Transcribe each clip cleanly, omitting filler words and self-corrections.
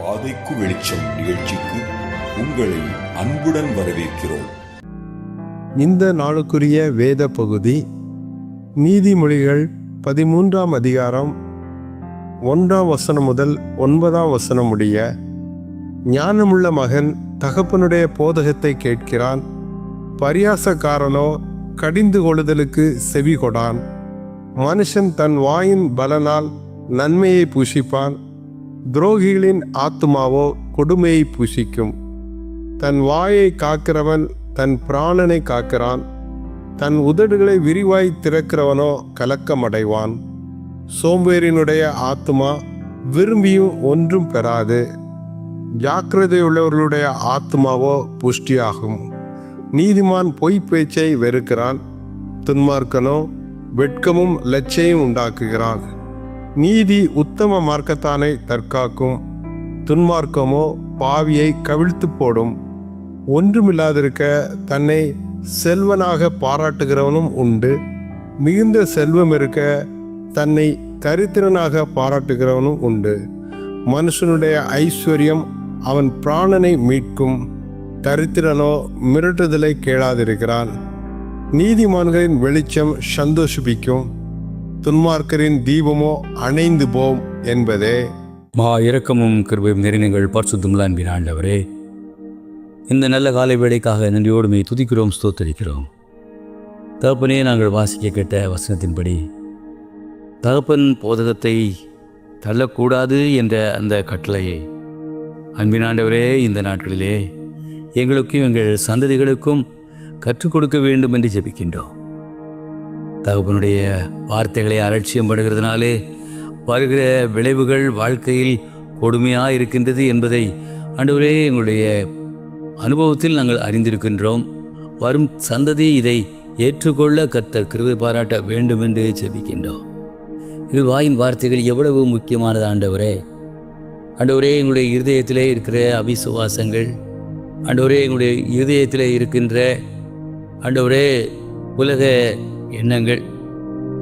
பாதைக்கு வெளிச்சம் நிகழ்ச்சிக்கு உங்களை அன்புடன் வரவேற்கிறோம். இந்த நாளுக்குரிய வேத பகுதி நீதிமொழிகள் 13ஆம் அதிகாரம் 1ஆம் வசனம் முதல் 9ஆம் வசனம் முடிய. ஞானமுள்ள மகன் தகப்பனுடைய போதகத்தை கேட்கிறான், பரியாசக்காரனோ கடிந்து கொள்ளுதலுக்கு செவி கொடான். மனுஷன் தன் வாயின் பலனால் நன்மையை பூஷிப்பான், துரோகிகளின் ஆத்துமாவோ கொடுமையை பூஷிக்கும். தன் வாயை காக்கிறவன் தன் பிராணனை காக்கிறான், தன் உதடுகளை விரிவாய் திறக்கிறவனோ கலக்கமடைவான். சோம்பேறினுடைய ஆத்துமா விரும்பியும் ஒன்றும் பெறாது, ஜாக்கிரதையுள்ளவர்களுடைய ஆத்துமாவோ புஷ்டியாகும். நீதிமான் பொய் பேச்சை வெறுக்கிறான், துன்மார்க்கனோ வெட்கமும் லட்சையும் உண்டாக்குகிறான். நீதி உத்தம மார்க்கத்தானை தற்காக்கும், துன்மார்க்கமோ பாவியை கவிழ்த்து போடும். ஒன்றுமில்லாதிருக்க தன்னை செல்வனாக பாராட்டுகிறவனும் உண்டு, மிகுந்த செல்வம் இருக்க தன்னை தரித்திரனாக பாராட்டுகிறவனும் உண்டு. மனுஷனுடைய ஐஸ்வர்யம் அவன் பிராணனை மீட்கும், தரித்திரனோ மிரட்டுதலை கேளாதிருக்கிறான். நீதிமான்களின் வெளிச்சம் சந்தோஷிப்பிக்கும், துன்மார்க்கரின் தீபமோ அணைந்து போம் என்பதே. இரக்கமும் கிருபையும் நிறைந்தங்கள் பரிசுத்தமுள்ள அன்பின் ஆண்டவரே, இந்த நல்ல காலை வேளைக்காக நன்றியோடு துதிக்கிறோம், ஸ்தோத்தரிக்கிறோம். தகப்பனே, நாங்கள் வாசிக்க கேட்ட வசனத்தின்படி தகப்பன் போதகத்தை தள்ளக்கூடாது என்ற அந்த கட்டளையை அன்பின் ஆண்டவரே இந்த நாட்களிலே எங்களுக்கும் எங்கள் சந்ததிகளுக்கும் கற்றுக் கொடுக்க வேண்டும் என்று ஜெபிக்கின்றோம். தகப்பனுடைய வார்த்தைகளை அலட்சியம் படுகிறதுனாலே வருகிற விளைவுகள் வாழ்க்கையில் கொடுமையாக இருக்கின்றது என்பதை ஆண்டவரே எங்களுடைய அனுபவத்தில் நாங்கள் அறிந்திருக்கின்றோம். வரும் சந்ததி இதை ஏற்றுக்கொள்ள கர்த்தர் கிருபை பாராட்ட வேண்டும் என்று ஜெபிக்கின்றோம். இது வாயின் வார்த்தைகள் எவ்வளவு முக்கியமானது ஆண்டவரே. ஆண்டவரே, எங்களுடைய இருதயத்திலே இருக்கிற அவிசுவாசங்கள், ஆண்டவரே எங்களுடைய இருதயத்திலே இருக்கின்ற ஆண்டவரே உலக எண்ணங்கள்,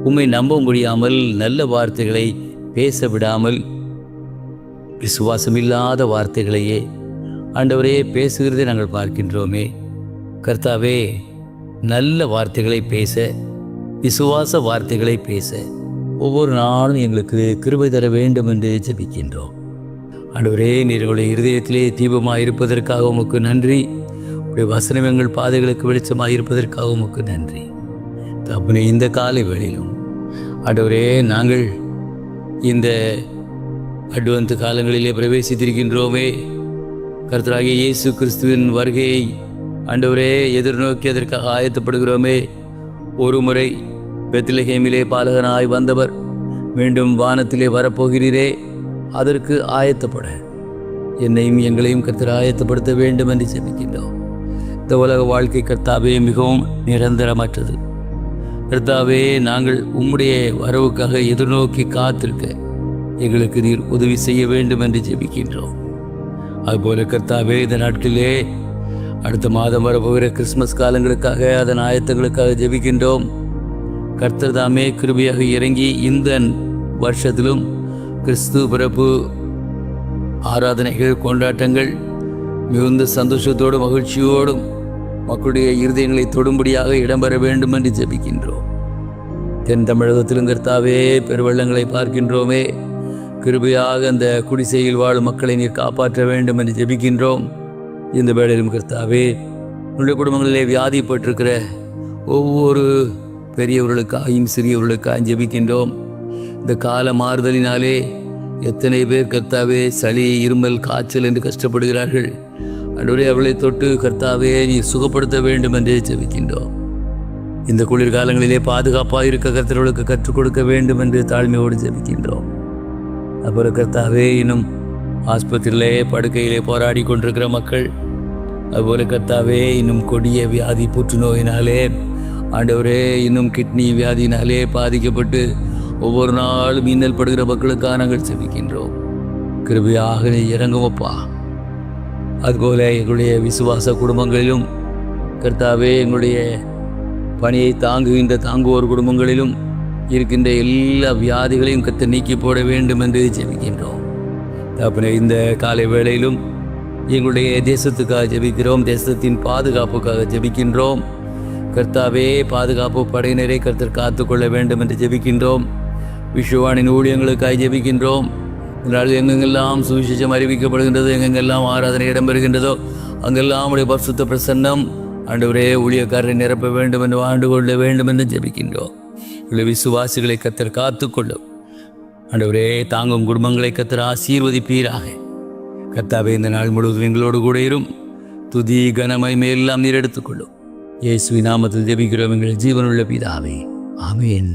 உம்மை நம்ப முடியாமல் நல்ல வார்த்தைகளை பேச விடாமல் விசுவாசமில்லாத வார்த்தைகளையே ஆண்டவரே பேசுகிறதை நாங்கள் பார்க்கின்றோமே. கர்த்தாவே, நல்ல வார்த்தைகளை பேச, விசுவாச வார்த்தைகளை பேச ஒவ்வொரு நாளும் எங்களுக்கு கிருபை தர வேண்டும் என்று ஜெபிக்கின்றோம். ஆண்டவரே, நீர்களுடைய இருதயத்திலே தீபமாக இருப்பதற்காக உமக்கு நன்றி. உடைய வசனம் எங்கள் பாதைகளுக்கு வெளிச்சமாக இருப்பதற்காக உமக்கு நன்றி. தப்புனே, இந்த காலை வேளையிலும் ஆண்டவரே, நாங்கள் இந்த அட்வென்ட் காலங்களிலே பிரவேசித்திருக்கின்றோமே. கர்த்தராகிய இயேசு கிறிஸ்துவின் வருகையை ஆண்டவரே எதிர்நோக்கி அதற்காக ஆயத்தப்படுகிறோமே. ஒரு முறை பெத்லகேமிலே பாலகனாய் வந்தவர் மீண்டும் வானத்திலே வரப்போகிறீரே, அதற்கு ஆயத்தப்பட என்னையும் எங்களையும் கர்த்தர் ஆயத்தப்படுத்த வேண்டும் என்று ஜெபிக்கின்றோம். இந்த உலக வாழ்க்கை கர்த்தாவே மிகவும் நிரந்தரமற்றது. கர்த்தாவே, நாங்கள் உம்முடைய வரவுக்காக எதிர்நோக்கி காத்திருக்க எங்களுக்கு நீர் உதவி செய்ய வேண்டும் என்று ஜெபிக்கின்றோம். அதுபோல கர்த்தாவே, இந்த நாட்களிலே அடுத்த மாதம் வரப்போகிற கிறிஸ்மஸ் காலங்களுக்காக, அதன் ஆயத்தங்களுக்காக ஜெபிக்கின்றோம். கர்த்தர் தாமே கிருபையாக இறங்கி இந்த வருஷத்திலும் கிறிஸ்து பிறப்பு ஆராதனைகள், கொண்டாட்டங்கள் மிகுந்த சந்தோஷத்தோடும் மகிழ்ச்சியோடும் மக்களுடைய இருதயங்களை தொடும்படியாக இடம்பெற வேண்டும் என்று ஜெபிக்கின்றோம். தென் தமிழகத்திலும் கர்த்தாவே பெருவெள்ளங்களை பார்க்கின்றோமே. கிருபையாக அந்த குடிசையில் வாழும் மக்களை நீர் காப்பாற்ற வேண்டும் என்று ஜெபிக்கின்றோம். இந்த வேளையிலும் கர்த்தாவே, உன்னுடைய குடும்பங்களிலே வியாதிப்பட்டிருக்கிற ஒவ்வொரு பெரியவர்களுக்காகவும் சிறியவர்களுக்காகவும் ஜெபிக்கின்றோம். இந்த கால மாறுதலினாலே எத்தனை பேர் கர்த்தாவே சளி, இருமல், காய்ச்சல் என்று கஷ்டப்படுகிறார்கள். ஆண்டவரே, அவளை தொட்டு கர்த்தாவே நீ சுகப்படுத்த வேண்டும் என்று ஜெபிக்கின்றோம். இந்த குளிர்காலங்களிலே பாதுகாப்பாக இருக்க கர்த்தர்களுக்கு கற்றுக் கொடுக்க வேண்டும் என்று தாழ்மையோடு ஜெபிக்கின்றோம். அப்புறம் கர்த்தாவே, இன்னும் ஆஸ்பத்திரியிலே படுக்கையிலே போராடி கொண்டிருக்கிற மக்கள், அதுபோல கர்த்தாவே இன்னும் கொடிய வியாதி புற்றுநோயினாலே, ஆண்டவரே இன்னும் கிட்னி வியாதியினாலே பாதிக்கப்பட்டு ஒவ்வொரு நாளும் இன்னல் படுகிற மக்களுக்காக நாங்கள் ஜெபிக்கின்றோம். கிருபையாக நீ இறங்குமப்பா. அதுபோல எங்களுடைய விசுவாச குடும்பங்களிலும் கர்த்தாவே, எங்களுடைய பணியை தாங்குவோர் குடும்பங்களிலும் இருக்கின்ற எல்லா வியாதிகளையும் கர்த்தர் நீக்கி போட வேண்டும் என்று ஜெபிக்கின்றோம். தகப்பனே, இந்த காலை வேளையிலும் எங்களுடைய தேசத்துக்காக ஜெபிக்கிறோம், தேசத்தின் பாதுகாப்புக்காக ஜெபிக்கின்றோம். கர்த்தாவே, பாதுகாப்பு படையினரை கர்த்தர் காத்துக்கொள்ள வேண்டும் என்று ஜெபிக்கின்றோம். விஸ்வவாணின் ஊழியங்களுக்காக ஜெபிக்கின்றோம். இதனால் எங்கெங்கெல்லாம் சுவிசேஷம் அறிவிக்கப்படுகின்றதோ, எங்கெங்கெல்லாம் ஆராதனை இடம்பெறுகின்றதோ, அங்கெல்லாம் உடைய பரிசுத்த பிரசன்னம் ஆண்டவரே ஊழியக்காரரை நிரப்ப வேண்டும் என்று ஆண்டு கொள்ள வேண்டும் என்று ஜெபிக்கின்றோம். உள்ள விசுவாசிகளை கர்த்தர் காத்துக்கொள்ளும். ஆண்டவரே, தாங்கும் குடும்பங்களை கர்த்தர் ஆசீர்வதிப்பீராக. கர்த்தாவே, இந்த நாள் முழுவதும் எங்களோடு கூட இரும். துதி கனமை மேலாம் நீர் எடுத்துக்கொள்ளும். இயேசுவின் நாமத்தில் ஜெபிக்கிறோம் எங்கள் ஜீவனுள்ள பிதாவே, ஆமென்.